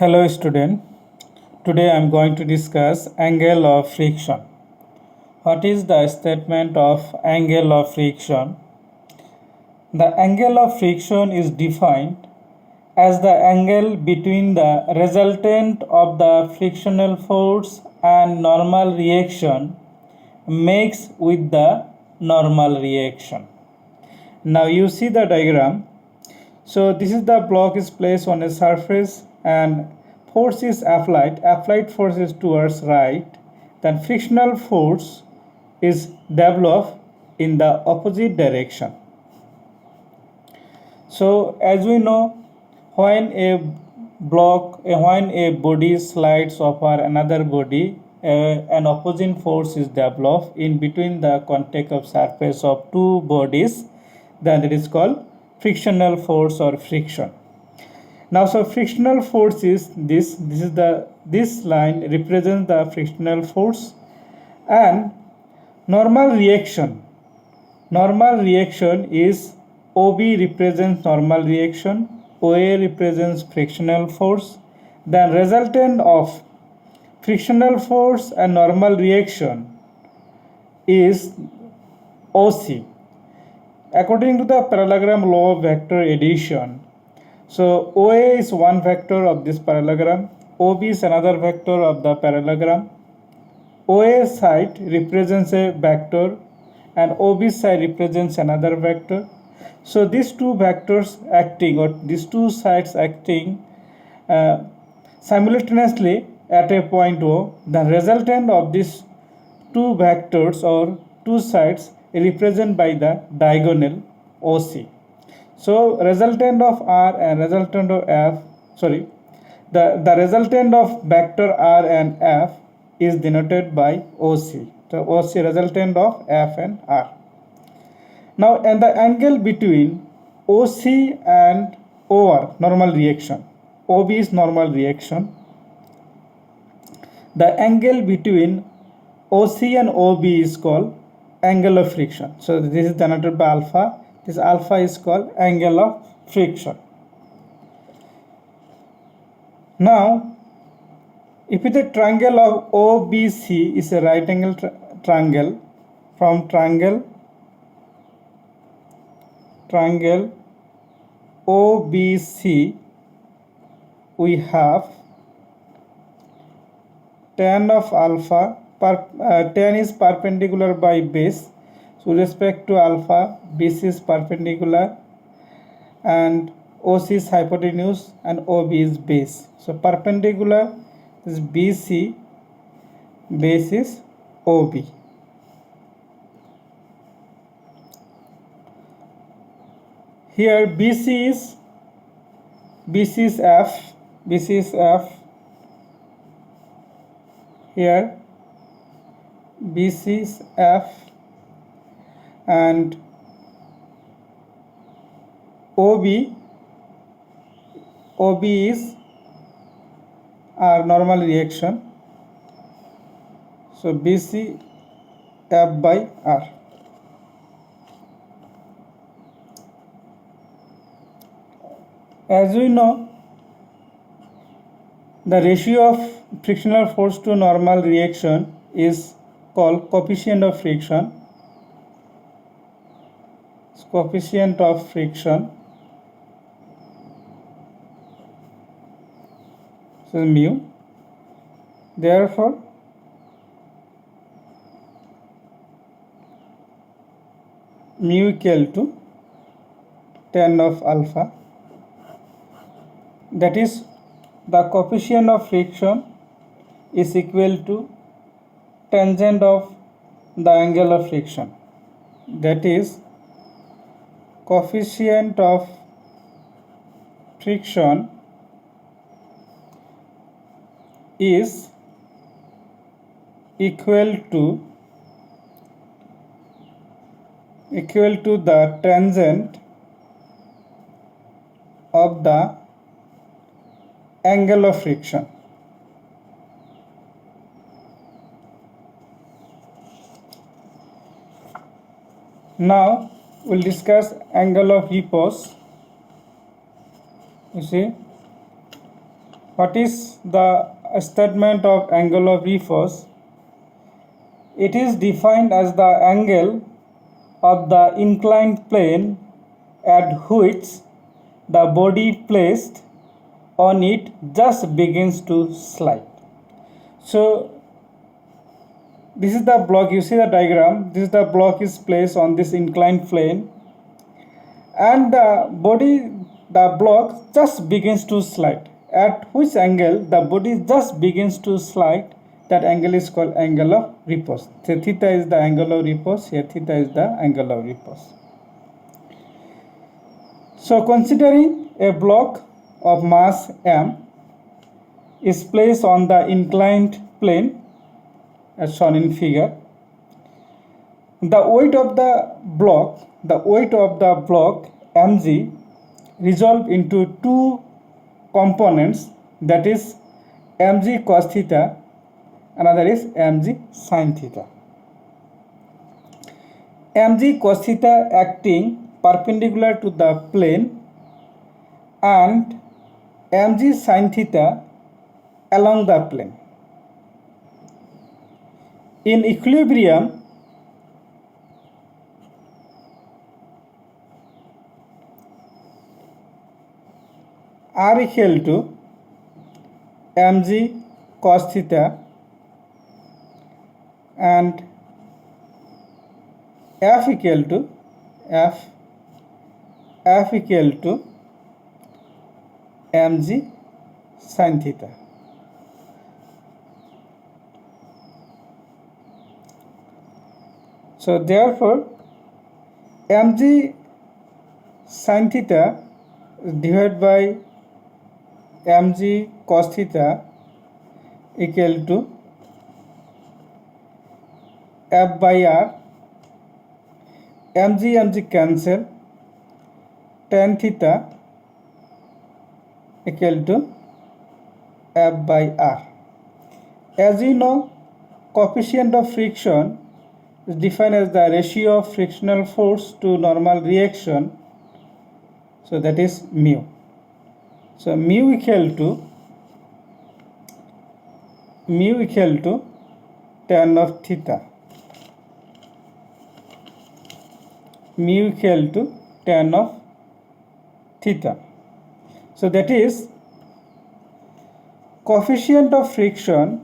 Hello student. Today I am going to discuss angle of friction. What is the statement of angle of friction? The angle of friction is defined as the angle between the resultant of the frictional force and normal reaction makes with the normal reaction. Now you see the diagram. So this is the block is placed on a surface and force is applied force is towards right, then frictional force is developed in the opposite direction. So as we know, when a body slides over another body, an opposing force is developed in between the contact of surface of two bodies, then it is called frictional force or friction. Now, so frictional force is this line represents the frictional force, and normal reaction is OB represents normal reaction, OA represents frictional force, then resultant of frictional force and normal reaction is OC. According to the parallelogram law of vector addition, so OA is one vector of this parallelogram, OB is another vector of the parallelogram. OA side represents a vector and OB side represents another vector. So these two vectors acting, or these two sides acting simultaneously at a point O, the resultant of these two vectors or two sides represented by the diagonal OC. So resultant of R and resultant of F, the resultant of vector R and F is denoted by OC. So OC resultant of F and R. Now, and the angle between OC and OR, normal reaction. OB is normal reaction. The angle between OC and OB is called angle of friction. So this is denoted by alpha. This alpha is called angle of friction. Now, if the triangle of OBC is a right angle triangle, from triangle OBC, we have tan of alpha, tan is perpendicular by base. So with respect to alpha, BC is perpendicular and OC is hypotenuse and OB is base. So perpendicular is BC, base is OB. Here BC is F, here BC is F, and OB is our normal reaction. So BC F by R. As we know, the ratio of frictional force to normal reaction is called coefficient of friction. Coefficient of friction, so mu. Therefore, mu equal to tan of alpha. That is, the coefficient of friction is equal to tangent of the angle of friction. That is, coefficient of friction is equal to the tangent of the angle of friction. Now we'll discuss angle of repose. You see, What is the statement of angle of repose? It is defined as the angle of the inclined plane at which the body placed on it just begins to slide. So this is the block, you see the diagram, this is the block is placed on this inclined plane and the block just begins to slide. At which angle the body just begins to slide, that angle is called angle of repose. So theta is the angle of repose, here theta is the angle of repose. So considering a block of mass m is placed on the inclined plane as shown in figure, the weight of the block mg resolve into two components, that is mg cos theta, another is mg sin theta. mg cos theta acting perpendicular to the plane and mg sin theta along the plane. In equilibrium, R equal to mg cos theta and F equal to mg sin theta. So therefore mg sin theta divided by mg cos theta equal to F by R. mg cancel, tan theta equal to F by R. As you know, coefficient of friction is defined as the ratio of frictional force to normal reaction, so that is mu. So mu equal to tan of theta. Mu equal to tan of theta. So that is coefficient of friction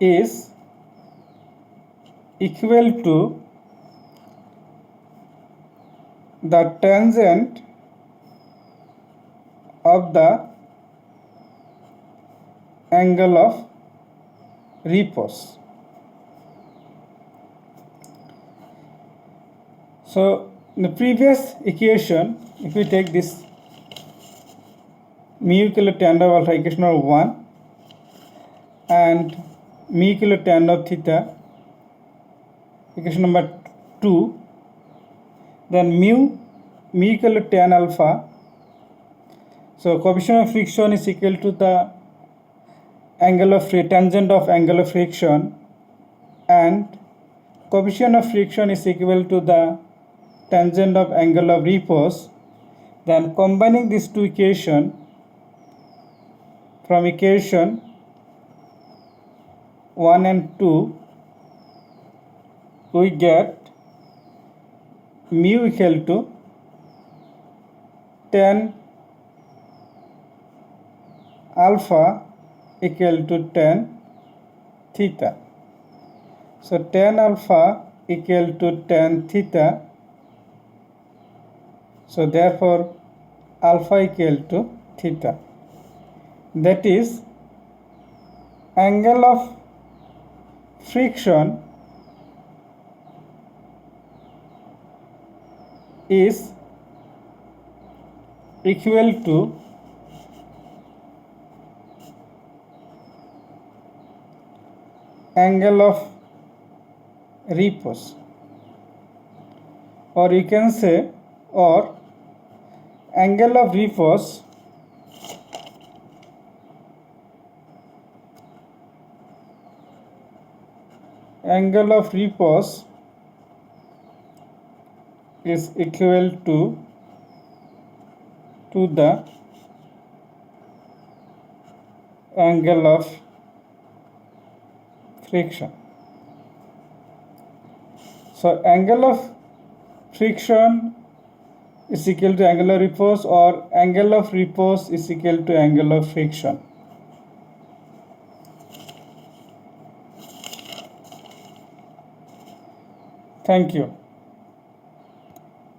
is equal to the tangent of the angle of repose. So in the previous equation, if we take this mu equal to tan of alpha, equation number 1, and mu equal to tan of theta, equation number 2, then mu equal to tan alpha. So coefficient of friction is equal to the tangent of angle of friction, and coefficient of friction is equal to the tangent of angle of repose. Then combining these two equations, from equation 1 and 2, we get mu equal to tan alpha equal to tan theta. So tan alpha equal to tan theta. So therefore alpha equal to theta. That is angle of friction is equal to angle of repose, or you can say, or angle of repose is equal to the angle of friction. So angle of friction is equal to angle of repose, or angle of repose is equal to angle of friction. Thank you.